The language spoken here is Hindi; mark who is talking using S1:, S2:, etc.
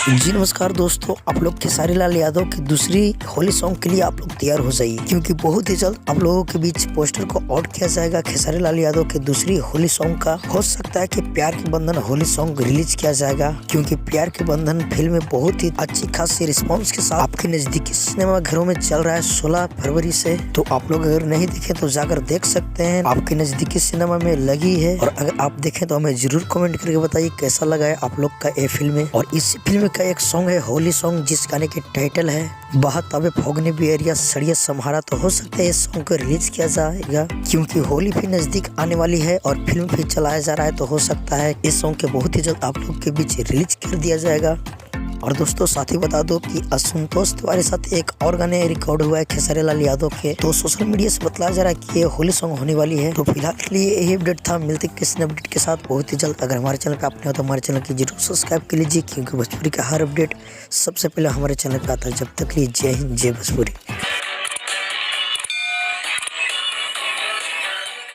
S1: जी नमस्कार दोस्तों, आप लोग खेसारी लाल यादव की दूसरी होली सॉन्ग के लिए आप लोग तैयार हो जाइए, क्योंकि बहुत ही जल्द आप लोगों के बीच पोस्टर को आउट किया जाएगा। खेसारी लाल यादव की दूसरी होली सॉन्ग का हो सकता है कि प्यार के बंधन होली सॉन्ग रिलीज किया जाएगा, क्योंकि प्यार के बंधन फिल्म में बहुत ही अच्छी खासी रिस्पॉन्स के साथ आपके नजदीकी सिनेमा घरों में चल रहा है 16 फरवरी से। तो आप लोग अगर नहीं देखे तो जाकर देख सकते हैं, आपके नजदीकी सिनेमा में लगी है। और अगर आप देखें तो हमें जरूर कमेंट करके बताइए कैसा लगा है आप लोग का ये फिल्म। और इस फिल्म का एक सॉन्ग है होली सॉन्ग, जिस गाने की टाइटल है बहुत तबे फोगने भी एरिया सड़िया सम्हारा। तो हो सकता है इस सॉन्ग को रिलीज किया जाएगा, क्योंकि होली भी नजदीक आने वाली है और फिल्म भी चलाया जा रहा है। तो हो सकता है इस सॉन्ग के बहुत ही जल्द आप लोग के बीच रिलीज कर दिया जाएगा। और दोस्तों साथ ही बता दो कि असंतोष तिवारी साथ एक और गाने रिकॉर्ड हुआ है खेसारी लाल यादव के। तो सोशल मीडिया से बतलाया जा रहा है कि ये होली सॉन्ग होने वाली है। तो फिलहाल के लिए यही अपडेट था, मिलते किसी अपडेट के साथ बहुत ही जल्द। अगर हमारे चैनल पे आपने हो तो हमारे चैनल की जरूर सब्सक्राइब कर लीजिए, क्योंकि भोजपुरी का हर अपडेट सबसे पहले हमारे चैनल पे आता है। जब तक लिए जय हिंद, जय भोजपुरी।